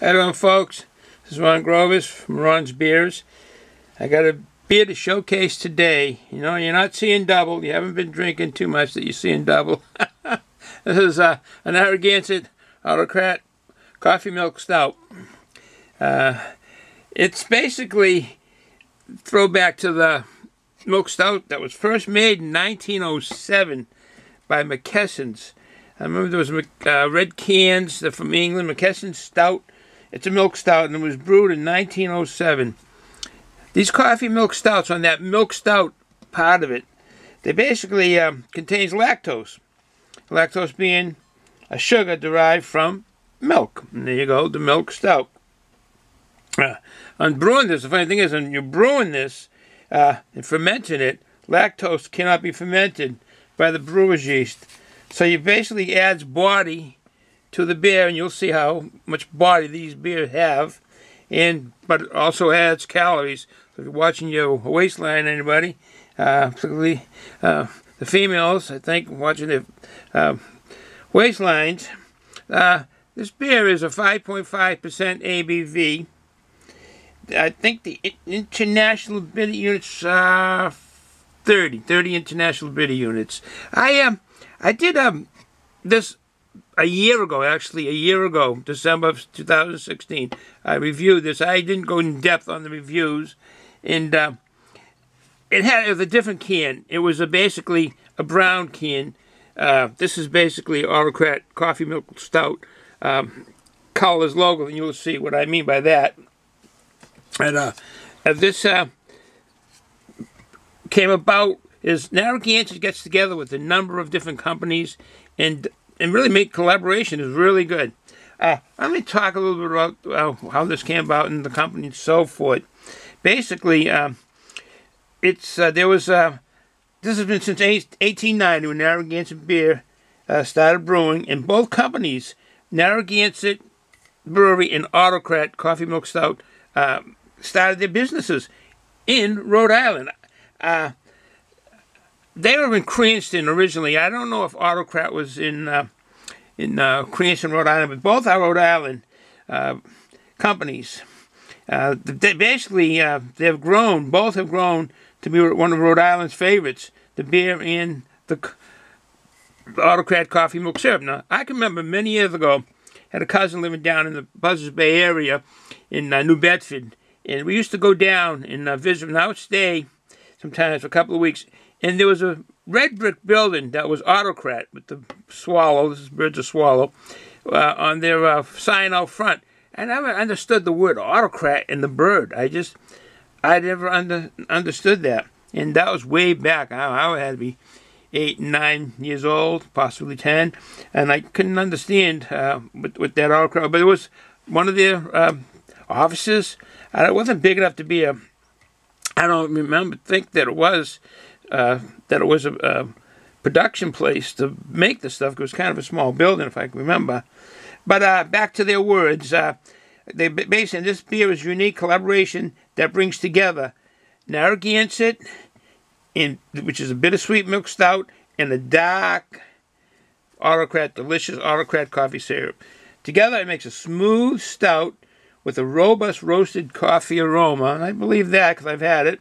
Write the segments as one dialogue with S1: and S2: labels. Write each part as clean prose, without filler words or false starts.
S1: Hello, folks. This is Ron Grovis from Ron's Beers. I got a beer to showcase today. You know, you're not seeing double. You haven't been drinking too much that you're seeing double. This is a Narraganset Autocrat Coffee Milk Stout. It's basically throwback to the milk stout that was first made in 1907 by McKesson's. I remember there was red cans. They're from England. McKesson's Stout. It's a milk stout, and it was brewed in 1907. These coffee milk stouts, on that milk stout part of it, they basically contains lactose. Lactose being a sugar derived from milk. And there you go, the milk stout. On brewing this, the funny thing is, when you're brewing this and fermenting it, lactose cannot be fermented by the brewer's yeast. So you basically adds body to the beer, and you'll see how much body these beers have, but it also adds calories. So if you're watching your waistline, anybody, particularly the females, I think, watching their waistlines, this beer is a 5.5% ABV. I think the international bitter units are 30 international bitter units. I did this a year ago, December of 2016. I reviewed this. I didn't go in depth on the reviews, and it was a different can. It was basically a brown can. This is basically Autocrat Coffee Milk Stout. Color's logo, and you'll see what I mean by that. And this came about is Narraganset gets together with a number of different companies and really make collaboration is really good. Let me talk a little bit about how this came about in the company and so forth. Basically, this has been since 1890 when Narragansett Beer started brewing, and both companies, Narraganset Brewery and Autocrat Coffee Milk Stout, started their businesses in Rhode Island. They were in Cranston originally. I don't know if Autocrat was in Cranston, Rhode Island, but both are Rhode Island companies. They've grown. Both have grown to be one of Rhode Island's favorites, the beer and the Autocrat Coffee Milk Syrup. Now, I can remember many years ago, had a cousin living down in the Buzzards Bay area in New Bedford, and we used to go down and visit, and I would stay sometimes for a couple of weeks. And there was a red brick building that was Autocrat with the swallow, this is Birds of Swallow, on their sign out front. And I never understood the word Autocrat and the bird. I never understood that. And that was way back. I had to be 8, 9 years old, possibly 10. And I couldn't understand with that Autocrat. But it was one of their offices. And it wasn't big enough to be I don't think that it was a production place to make the stuff. It was kind of a small building, if I can remember. But back to their words. They basically, this beer is a unique collaboration that brings together Narragansett, which is a bittersweet milk stout, and a dark Autocrat, delicious Autocrat coffee syrup. Together, it makes a smooth stout with a robust roasted coffee aroma, and I believe that because I've had it,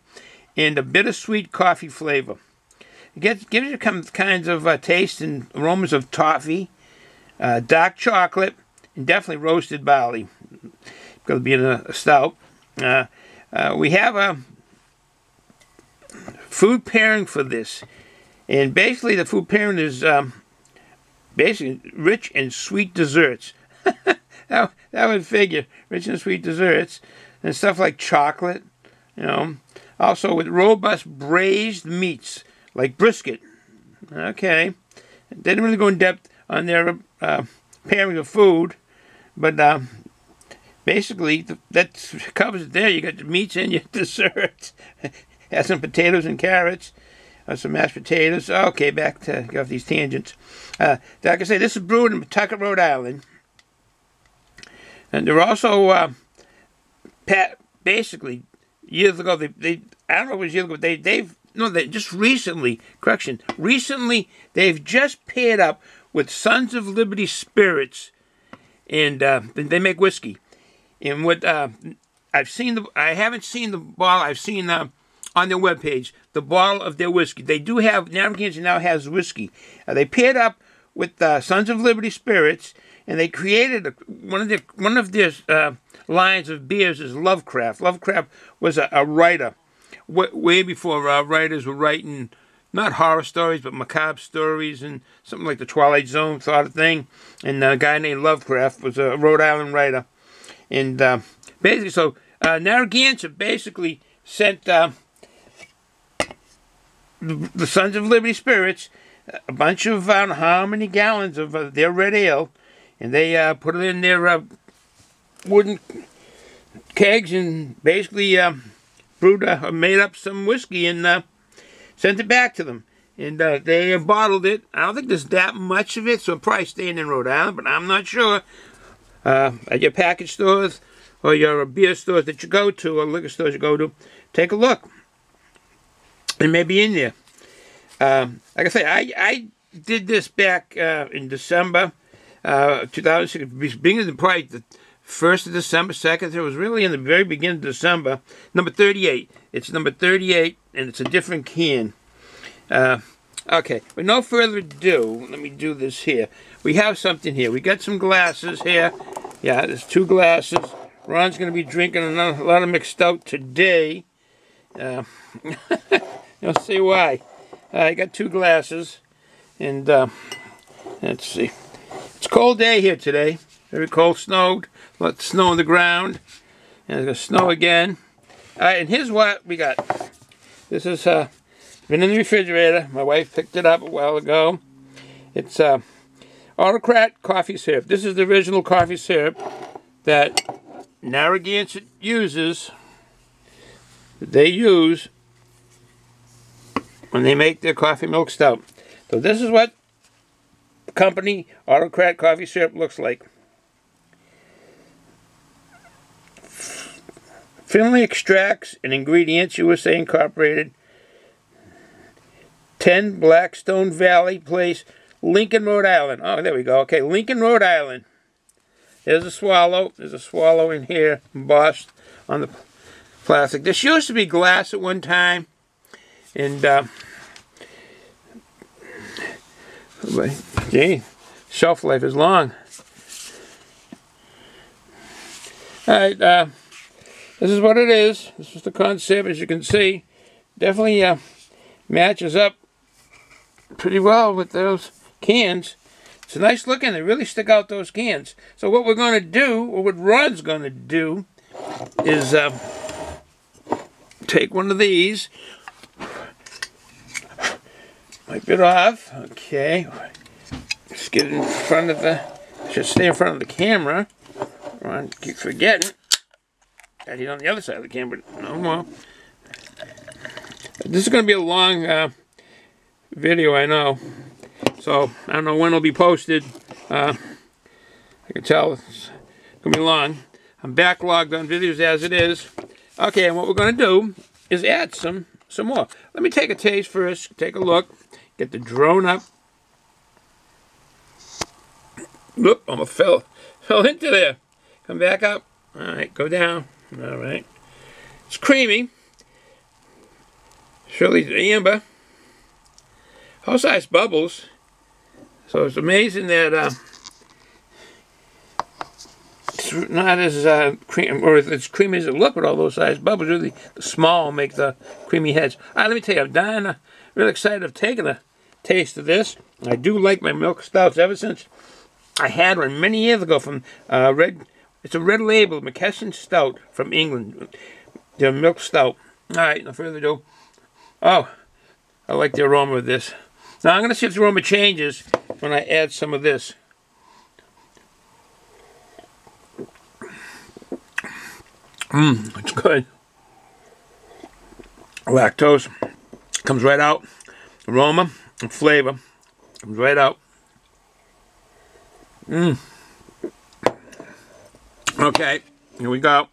S1: and a bittersweet coffee flavor. It gives you kinds of taste and aromas of toffee, dark chocolate, and definitely roasted barley. Because being a stout. We have a food pairing for this, and basically the food pairing is basically rich and sweet desserts. that would figure, rich and sweet desserts, and stuff like chocolate, you know. Also with robust braised meats, like brisket. Okay. They didn't really go in depth on their pairing of food, but basically that covers it there. You got the meats and your desserts. Have some potatoes and carrots, some mashed potatoes. Okay, back to go off these tangents. Like I say, this is brewed in Pawtucket, Rhode Island. And they're also, basically, years ago, I don't know if it was years ago, but they just recently, they've just paired up with Sons of Liberty Spirits, and they make whiskey. And what I've seen, I haven't seen the bottle. I've seen on their webpage the bottle of their whiskey. They do have, Narraganset now has whiskey. They paired up with Sons of Liberty Spirits, and they created one of their lines of beers is Lovecraft. Lovecraft was a writer way before writers were writing not horror stories but macabre stories and something like the Twilight Zone sort of thing. And a guy named Lovecraft was a Rhode Island writer. And basically, so Narragansett basically sent the Sons of Liberty Spirits a bunch of, I don't know how many gallons of their red ale, and they put it in their wooden kegs and basically made up some whiskey and sent it back to them. And they bottled it. I don't think there's that much of it, so it's probably staying in Rhode Island, but I'm not sure. At your package stores or your beer stores that you go to or liquor stores you go to, take a look. It may be in there. Like I say, I did this back in December 2006, beginning of probably the 1st of December, 2nd. It was really in the very beginning of December. Number 38. It's number 38, and it's a different can. Okay, with no further ado, let me do this here. We have something here. We got some glasses here. Yeah, there's 2 glasses. Ron's going to be drinking a lot of mixed stout today. You'll see why. I got 2 glasses, and let's see. It's a cold day here today. Very cold, snowed. Let the snow on the ground, and it's going to snow again. All right, and here's what we got. This is been in the refrigerator. My wife picked it up a while ago. It's Autocrat coffee syrup. This is the original coffee syrup that Narragansett uses. That they use when they make their coffee milk stout. So this is what the company Autocrat coffee syrup looks like. Finley Extracts and Ingredients USA Incorporated, 10 Blackstone Valley Place, Lincoln, Rhode Island. Oh, there we go. Okay, Lincoln, Rhode Island. There's a swallow. There's a swallow in here embossed on the plastic. This used to be glass at one time, and gee, shelf life is long. All right, this is what it is. This is the concept, as you can see. Definitely matches up pretty well with those cans. It's nice looking. They really stick out, those cans. So what we're going to do, or what Rod's going to do, is take one of these, wipe it off. Okay, just get it in front of the, should stay in front of the camera. Ron keeps forgetting. Got it on the other side of the camera, but no more. This is going to be a long video, I know. So I don't know when it'll be posted. I can tell it's going to be long. I'm backlogged on videos as it is. Okay, and what we're going to do is add some more. Let me take a taste first. Take a look. Get the drone up. Whoop! Almost fell into there. Come back up. All right, go down. All right. It's creamy. Surely amber. House-sized bubbles. So it's amazing that it's not as cream, or as creamy as it looks with all those size bubbles. Really, the small make the creamy heads. All right, let me tell you, I'm dying, really excited of taking a taste of this. I do like my milk stouts ever since I had one many years ago from Red. It's a Red Label McKesson Stout from England. Their milk stout. All right, no further ado. Oh, I like the aroma of this. Now I'm going to see if the aroma changes when I add some of this. It's good. Lactose comes right out. Aroma and flavor comes right out. Okay, here we go.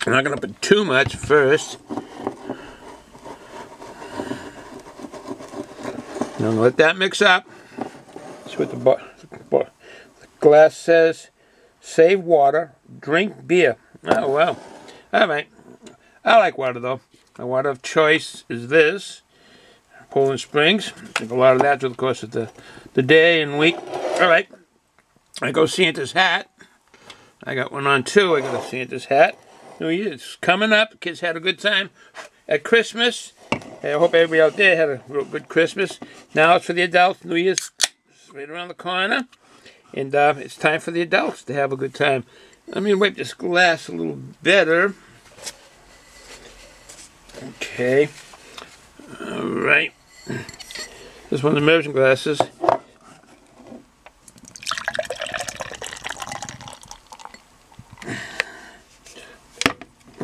S1: I'm not going to put too much first. I'm going to let that mix up. See what the glass says. Save water, drink beer. Oh, well. All right. I like water, though. My water of choice is this. Poland Springs. Drink a lot of that through the course of the day and week. All right. I go Santa's hat. I got one on, too. I got a Santa's hat. New Year's coming up. Kids had a good time at Christmas. I hope everybody out there had a real good Christmas. Now it's for the adults. New Year's right around the corner. And it's time for the adults to have a good time. Let me wipe this glass a little better. Okay. All right. This is one of the immersion glasses.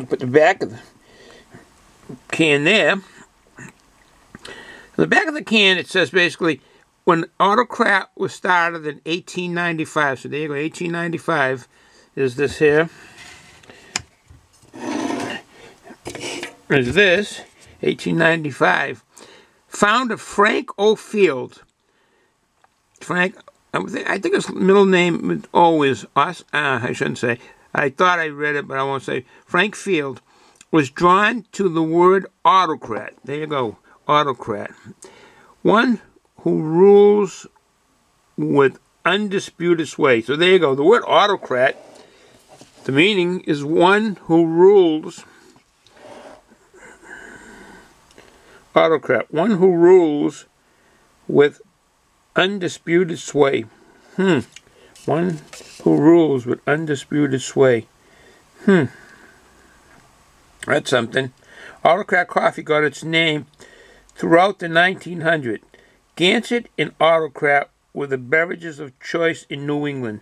S1: Put the back of the can there. On the back of the can, it says basically, when Autocrat was started in 1895, so there you go, 1895 is this here. Is this, 1895. Founder Frank O'Field. Frank, I think his middle name O is us. I shouldn't say. I thought I read it, but I won't say. Frank Field was drawn to the word autocrat. There you go, autocrat. One who rules with undisputed sway. So there you go. The word autocrat, the meaning is one who rules. Autocrat, one who rules with undisputed sway. One who rules with undisputed sway. That's something. Autocrat coffee got its name throughout the 1900s. Gansett and Autocrat were the beverages of choice in New England.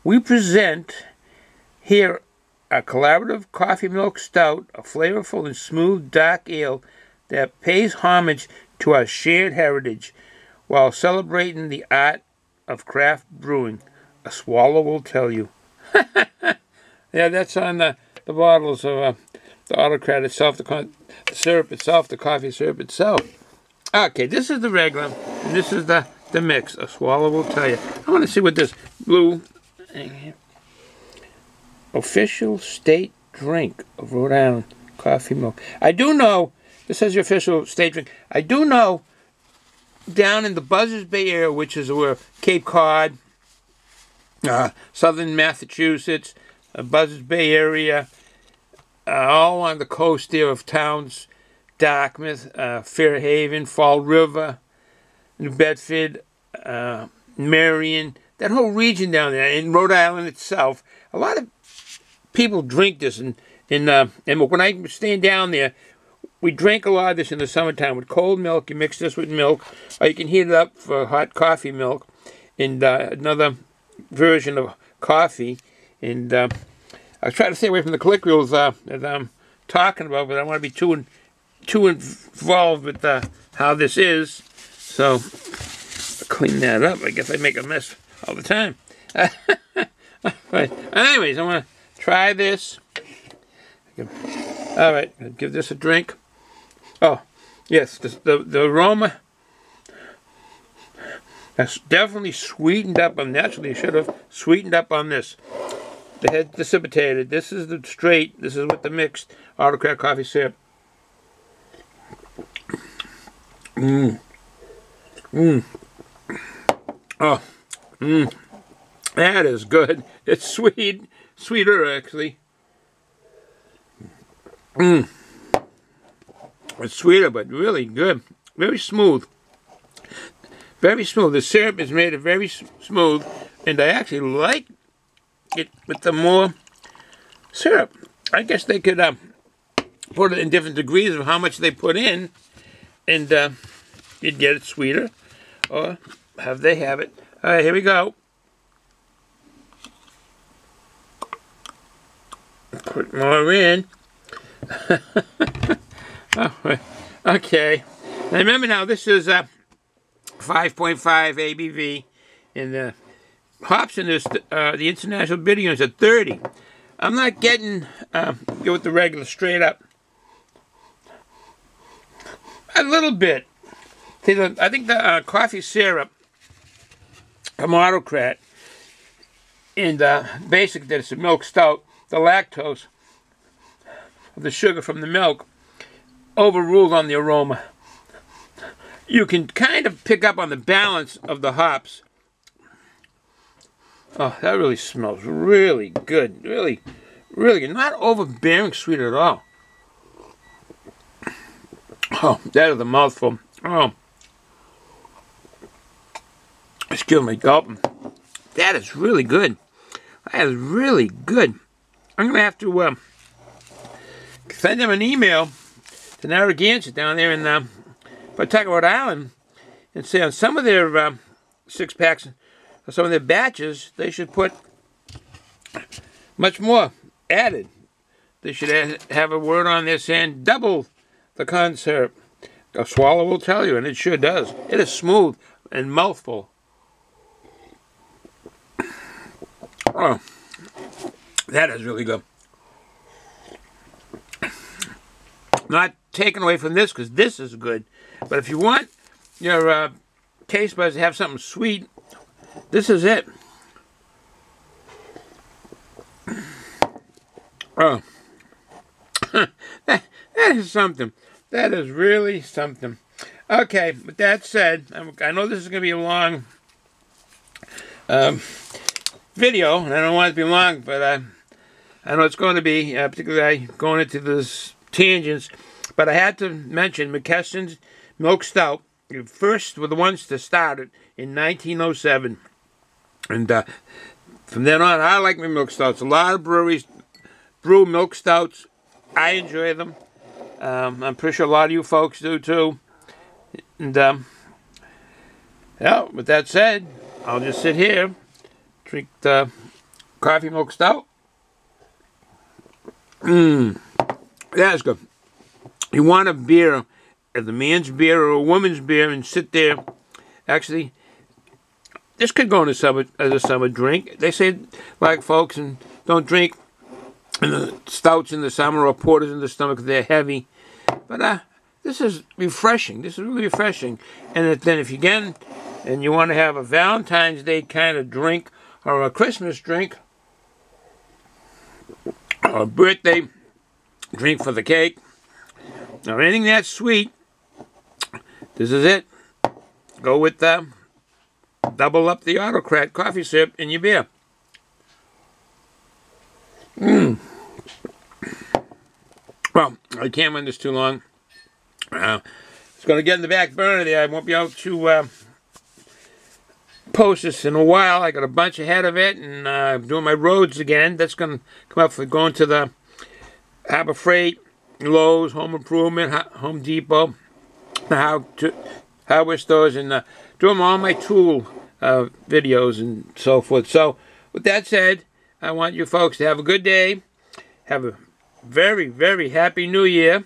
S1: We present here a collaborative coffee milk stout, a flavorful and smooth dark ale that pays homage to our shared heritage while celebrating the art of craft brewing. A swallow will tell you. Yeah, that's on the bottles of the Autocrat itself, the syrup itself, the coffee syrup itself. Okay, this is the regular, and this is the mix. A swallow will tell you. I want to see what this blue official state drink of Rhode Island coffee milk. I do know, this says your official state drink. I do know down in the Buzzards Bay area, which is where Cape Cod, southern Massachusetts, Buzzards Bay area, all on the coast there of towns, Dartmouth, Fairhaven, Fall River, New Bedford, Marion, that whole region down there, in Rhode Island itself. A lot of people drink this, and when I stand down there, we drink a lot of this in the summertime with cold milk. You mix this with milk, or you can heat it up for hot coffee milk, and another version of coffee. And I was trying to stay away from the colloquials that I'm talking about, but I don't want to be too involved with how this is. So I'll clean that up. I guess I make a mess all the time. But anyways, I want to try this. All right, I'll give this a drink. Oh, yes, the aroma that's definitely sweetened up. Naturally, I should have sweetened up on this. The head dissipated. This is the straight. This is with the mixed Autocrat coffee syrup. Oh, that is good. It's sweet, sweeter actually. It's sweeter, but really good. Very smooth. Very smooth. The syrup is made of very smooth, and I actually like it with the more syrup. I guess they could put it in different degrees of how much they put in, and you'd get it sweeter, or have they have it. All right, here we go. Put more in. Oh, okay. Now remember now, this is 5.5 ABV, and the hops in this, the international bitter units are 30. I'm not getting, go with the regular straight up. A little bit. I think the coffee syrup from Autocrat. And basically, it's a milk stout. The lactose of the sugar from the milk overruled on the aroma. You can kind of pick up on the balance of the hops. Oh, that really smells really good. Really, really good. Not overbearing sweet at all. Oh, that is a mouthful. Oh. Excuse me, gulping. That is really good. That is really good. I'm going to have to send them an email to Narraganset down there in Pawtucket, Rhode Island, and say on some of their 6-packs, or some of their batches, they should put much more added. They should have a word on there saying double the corn syrup. A swallow will tell you, and it sure does. It is smooth and mouthful. Oh, that is really good. Not taken away from this, because this is good. But if you want your taste buds to have something sweet, this is it. Oh, that is something. That is really something. Okay, with that said, I know this is going to be a long video, and I don't want it to be long, but I know it's going to be, particularly going into this tangents. But I had to mention McKeston's Milk Stout. The first were the ones to start it in 1907. And from then on, I like my milk stouts. A lot of breweries brew milk stouts. I enjoy them. I'm pretty sure a lot of you folks do too. And yeah, with that said, I'll just sit here, drink the coffee milk stout. That's good. You want a beer, as a man's beer or a woman's beer, and sit there. Actually, this could go in as a summer drink. They say, like folks, and don't drink stouts in the summer or porters in the summer because they're heavy. But this is refreshing. This is really refreshing. And then if you get and you want to have a Valentine's Day kind of drink or a Christmas drink or a birthday drink for the cake or anything that's sweet, this is it. Go with double up the Autocrat coffee syrup in your beer. Well, I can't run this too long. It's going to get in the back burner there. I won't be able to post this in a while. I got a bunch ahead of it, and I'm doing my roads again. That's going to come up for going to the Harbor Freight, Lowe's, Home Improvement, Home Depot, the hardware stores, and doing all my tool videos and so forth. So, with that said, I want you folks to have a good day. Have a very, very happy New Year.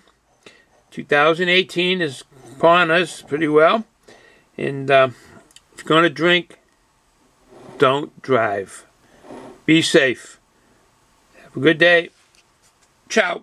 S1: 2018 is upon us pretty well. And if you're going to drink, don't drive. Be safe. Have a good day. Ciao.